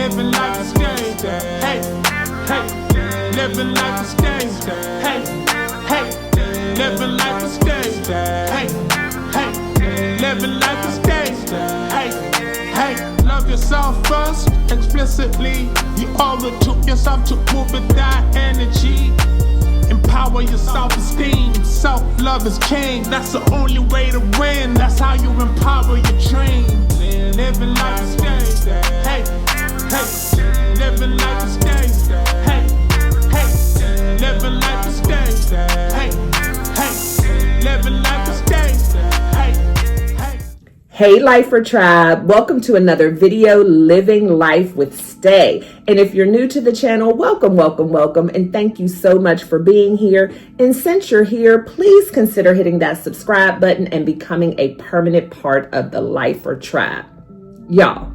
living life is stage. Hey, hey, living life is stage. Hey, hey, living life is stage. Hey, hey, living life is stage. Hey, hey, love yourself first, explicitly. You owe it to yourself to move with that energy. Empower your self-esteem. Self-love is king. That's the only way to win. That's how you empower your dreams. Living life is stage. Hey, hey, living life is stage. Hey, hey, living life is stage. Hey, hey, living life is stage. Hey, hey. Hey Lifer Tribe, welcome to another video, Living Life with Stae. And if you're new to the channel, welcome, welcome, welcome. And thank you so much for being here. And since you're here, please consider hitting that subscribe button and becoming a permanent part of the Lifer Tribe. Y'all,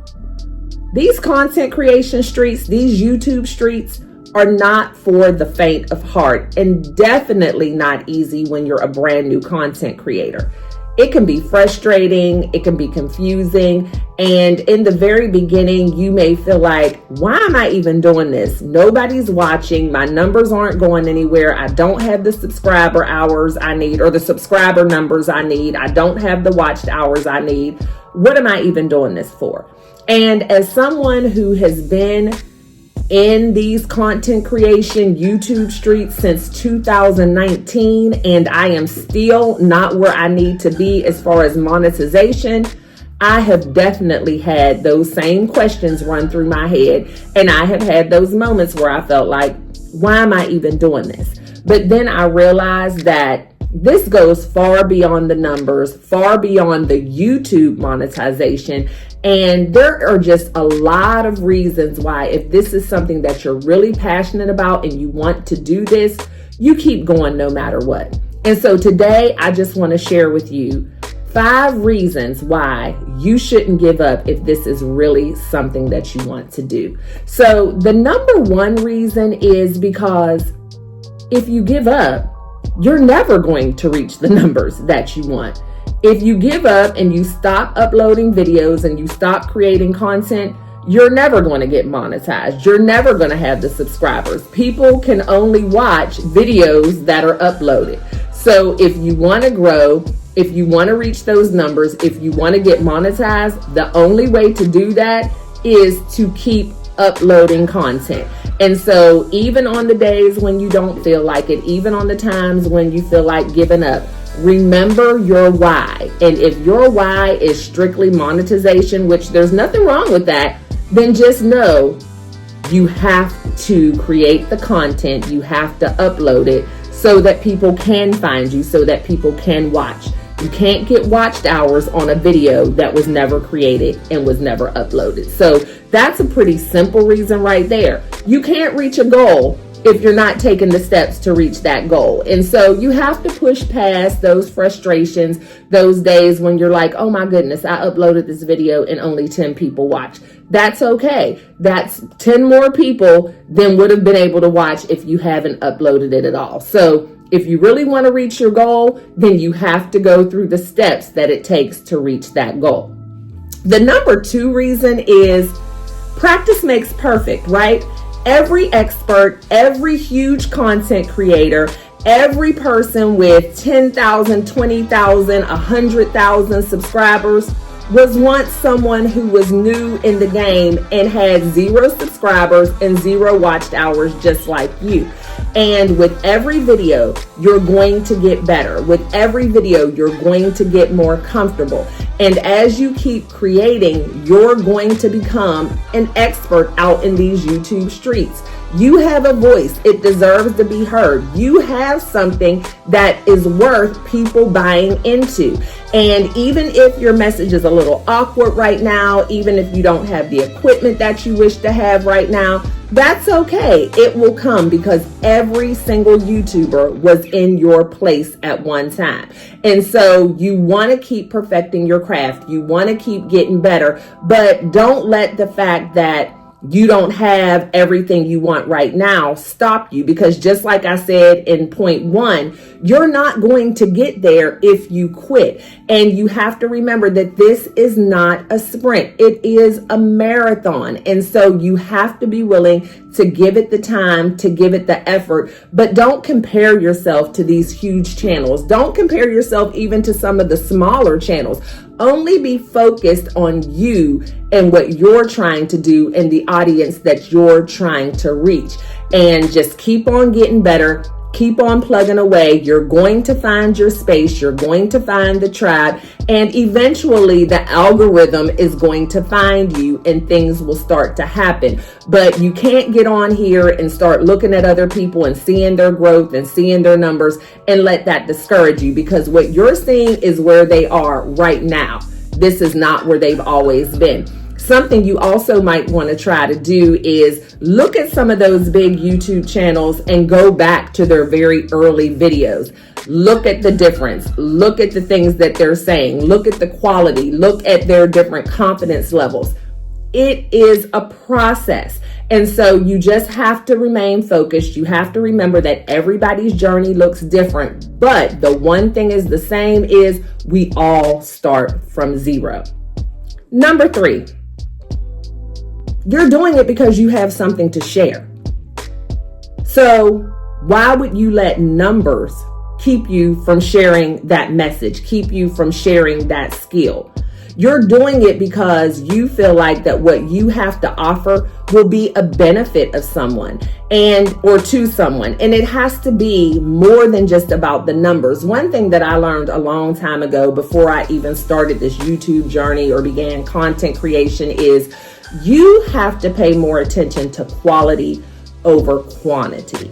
these content creation streets, these YouTube streets are not for the faint of heart, and definitely not easy when you're a brand new content creator. It can be frustrating, it can be confusing, and in the very beginning, you may feel like, why am I even doing this? Nobody's watching, my numbers aren't going anywhere, I don't have the subscriber hours I need, or the subscriber numbers I need, I don't have the watched hours I need. What am I even doing this for? And as someone who has been in these content creation YouTube streets since 2019, and I am still not where I need to be as far as monetization, I have definitely had those same questions run through my head, and I have had those moments where I felt like, why am I even doing this? But then I realized that this goes far beyond the numbers, far beyond the YouTube monetization. And there are just a lot of reasons why, if this is something that you're really passionate about and you want to do this, you keep going no matter what. And so today, I just want to share with you 5 reasons why you shouldn't give up if this is really something that you want to do. So the number one reason is because if you give up, you're never going to reach the numbers that you want. If you give up and you stop uploading videos and you stop creating content, you're never going to get monetized. You're never going to have the subscribers. People can only watch videos that are uploaded. So if you want to grow, if you want to reach those numbers, if you want to get monetized, the only way to do that is to keep uploading content. And so even on the days when you don't feel like it, even on the times when you feel like giving up, remember your why. And if your why is strictly monetization, which there's nothing wrong with that, then just know you have to create the content, you have to upload it so that people can find you, so that people can watch. You can't get watched hours on a video that was never created and was never uploaded. So that's a pretty simple reason right there. You can't reach a goal if you're not taking the steps to reach that goal. And so you have to push past those frustrations, those days when you're like, oh my goodness, I uploaded this video and only 10 people watch. That's okay. That's 10 more people than would have been able to watch if you haven't uploaded it at all. So if you really want to reach your goal, then you have to go through the steps that it takes to reach that goal. The number 2 reason is practice makes perfect, right? Every expert, every huge content creator, every person with 10,000, 20,000, 100,000 subscribers was once someone who was new in the game and had 0 subscribers and 0 watched hours just like you. And with every video, you're going to get better. With every video, you're going to get more comfortable. And as you keep creating, you're going to become an expert out in these YouTube streets. You have a voice. It deserves to be heard. You have something that is worth people buying into. And even if your message is a little awkward right now, even if you don't have the equipment that you wish to have right now, that's okay. It will come because every single YouTuber was in your place at one time. And so you want to keep perfecting your craft. You want to keep getting better, but don't let the fact that you don't have everything you want right now stop you, because just like I said in point 1, you're not going to get there if you quit. And you have to remember that this is not a sprint. It is a marathon. And so you have to be willing to give it the time, to give it the effort, but don't compare yourself to these huge channels. Don't compare yourself even to some of the smaller channels. Only be focused on you and what you're trying to do and the audience that you're trying to reach. And just keep on getting better. Keep on plugging away. You're going to find your space. You're going to find the tribe. And eventually the algorithm is going to find you and things will start to happen. But you can't get on here and start looking at other people and seeing their growth and seeing their numbers and let that discourage you, because what you're seeing is where they are right now. This is not where they've always been. Something you also might want to try to do is look at some of those big YouTube channels and go back to their very early videos. Look at the difference. Look at the things that they're saying. Look at the quality. Look at their different confidence levels. It is a process. And so you just have to remain focused. You have to remember that everybody's journey looks different. But the one thing is the same is we all start from zero. Number 3. You're doing it because you have something to share. So why would you let numbers keep you from sharing that message, keep you from sharing that skill? You're doing it because you feel like that what you have to offer will be a benefit of someone or to someone. And it has to be more than just about the numbers. One thing that I learned a long time ago before I even started this YouTube journey or began content creation is you have to pay more attention to quality over quantity.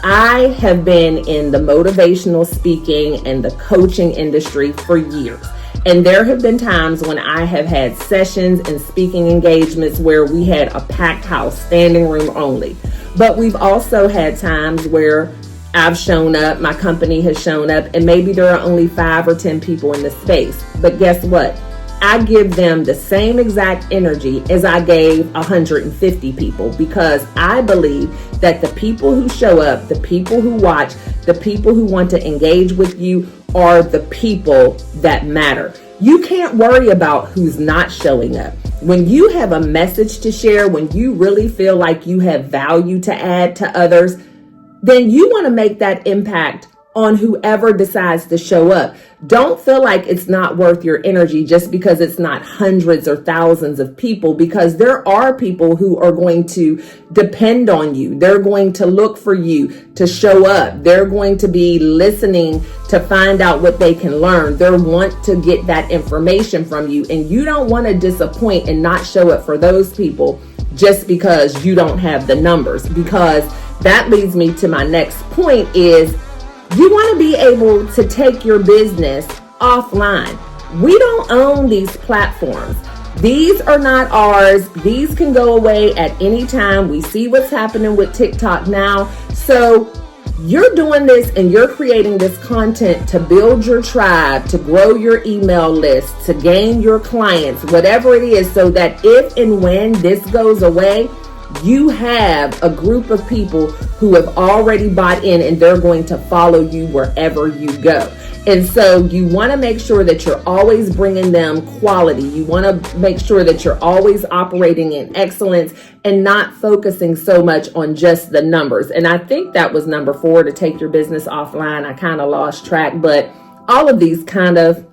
I have been in the motivational speaking and the coaching industry for years. And there have been times when I have had sessions and speaking engagements where we had a packed house, standing room only. But we've also had times where I've shown up, my company has shown up, and maybe there are only 5 or 10 people in the space. But guess what? I give them the same exact energy as I gave 150 people, because I believe that the people who show up, the people who watch, the people who want to engage with you are the people that matter. You can't worry about who's not showing up. When you have a message to share, when you really feel like you have value to add to others, then you want to make that impact on whoever decides to show up. Don't feel like it's not worth your energy just because it's not hundreds or thousands of people, because there are people who are going to depend on you. They're going to look for you to show up. They're going to be listening to find out what they can learn. They want to get that information from you, and you don't want to disappoint and not show up for those people just because you don't have the numbers. Because that leads me to my next point is you want to be able to take your business offline. We don't own these platforms. These are not ours. These can go away at any time. We see what's happening with TikTok now. So you're doing this and you're creating this content to build your tribe, to grow your email list, to gain your clients, whatever it is, so that if and when this goes away, you have a group of people who have already bought in and they're going to follow you wherever you go. And so you want to make sure that you're always bringing them quality. You want to make sure that you're always operating in excellence and not focusing so much on just the numbers. And I think that was number 4, to take your business offline. I kind of lost track, but all of these kind of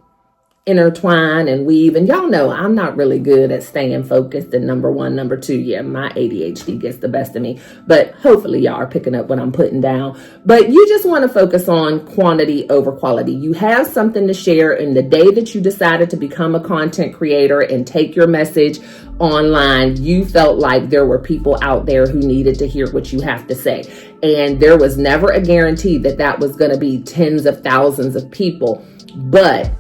intertwine and weave, and y'all know I'm not really good at staying focused. And number 1, number 2, yeah, my ADHD gets the best of me, but hopefully y'all are picking up what I'm putting down. But you just want to focus on quantity over quality. You have something to share, and the day that you decided to become a content creator and take your message online, you felt like there were people out there who needed to hear what you have to say. And there was never a guarantee that that was going to be tens of thousands of people, but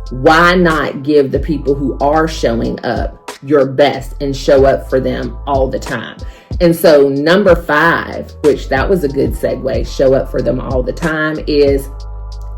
why not give the people who are showing up your best and show up for them all the time? And so number 5, which that was a good segue, show up for them all the time, is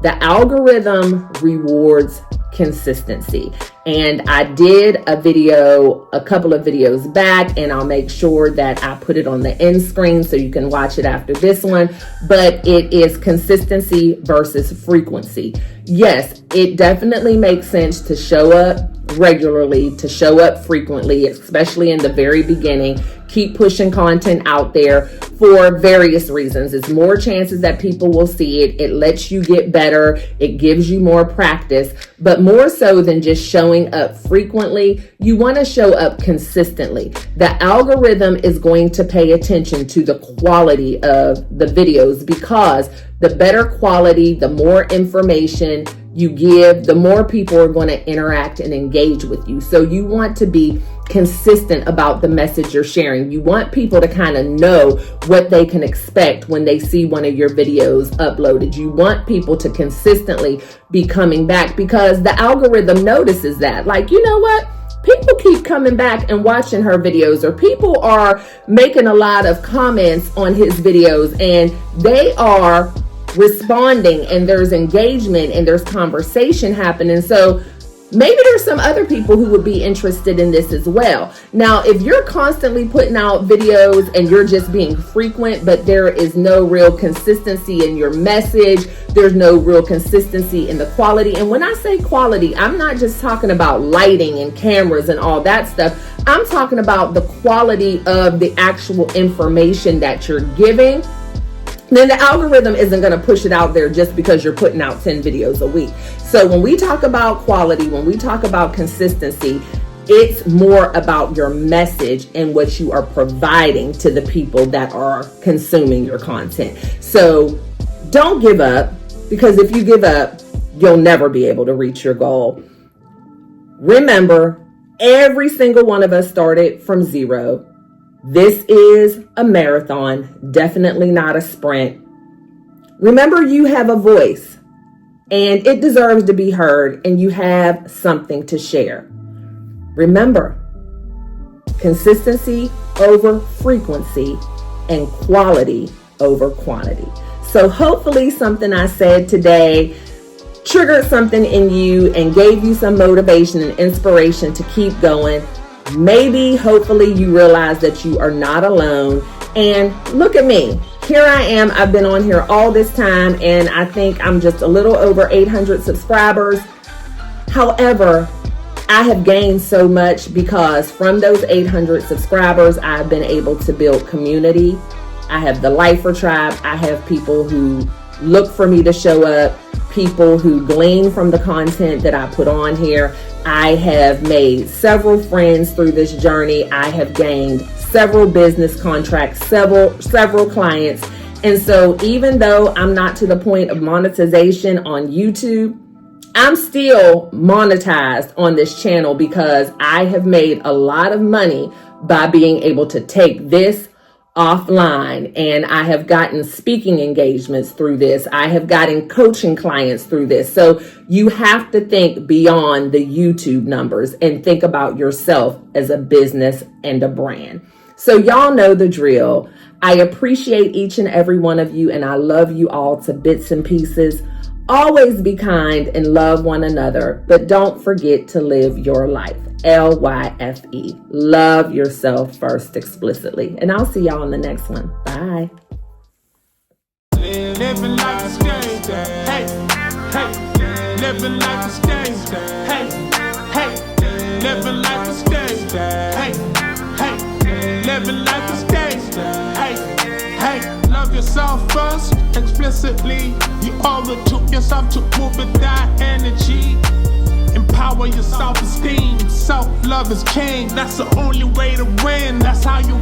The algorithm rewards consistency. And I did a video a couple of videos back, and I'll make sure that I put it on the end screen so you can watch it after this one. But it is consistency versus frequency. Yes, it definitely makes sense to show up regularly, to show up frequently, especially in the very beginning. Keep pushing content out there for various reasons. It's more chances that people will see it. It lets you get better. It gives you more practice. But more so than just showing up frequently, you want to show up consistently. The algorithm is going to pay attention to the quality of the videos, because the better quality, the more information you give, the more people are going to interact and engage with you. So you want to be consistent about the message you're sharing. You want people to kind of know what they can expect when they see one of your videos uploaded. You want people to consistently be coming back, because the algorithm notices that. Like, you know what? People keep coming back and watching her videos, or people are making a lot of comments on his videos, and they are responding, and there's engagement and there's conversation happening. So maybe there's some other people who would be interested in this as well. Now, if you're constantly putting out videos and you're just being frequent, but there is no real consistency in your message, there's no real consistency in the quality. And when I say quality, I'm not just talking about lighting and cameras and all that stuff. I'm talking about the quality of the actual information that you're giving. Then the algorithm isn't going to push it out there just because you're putting out 10 videos a week. So when we talk about quality, when we talk about consistency, it's more about your message and what you are providing to the people that are consuming your content. So don't give up, because if you give up, you'll never be able to reach your goal. Remember, every single one of us started from zero. This is a marathon, definitely not a sprint. Remember, you have a voice, and it deserves to be heard, and you have something to share. Remember, consistency over frequency and quality over quantity. So hopefully something I said today triggered something in you and gave you some motivation and inspiration to keep going. Maybe, hopefully, you realize that you are not alone. And look at me. Here I am. I've been on here all this time, and I think I'm just a little over 800 subscribers. However, I have gained so much, because from those 800 subscribers, I've been able to build community. I have the L.Y.F.E tribe. I have people who look for me to show up, people who glean from the content that I put on here. I have made several friends through this journey. I have gained several business contracts, several clients. And so even though I'm not to the point of monetization on YouTube, I'm still monetized on this channel, because I have made a lot of money by being able to take this offline, and I have gotten speaking engagements through this. I have gotten coaching clients through this. So you have to think beyond the YouTube numbers and think about yourself as a business and a brand. So y'all know the drill. I appreciate each and every one of you, and I love you all to bits and pieces. Always be kind and love one another, but don't forget to live your life. L-Y-F-E. Love yourself first explicitly. And I'll see y'all on the next one. Bye. Living life is Stae. Hey, hey. Living life is Stae. Hey, hey. Living life is Stae. Hey, hey. Living life is Stae. Hey, hey. Love yourself first explicitly. You owe it to yourself to move with that energy. Empower your self-esteem. Self-love is king. That's the only way to win. That's how you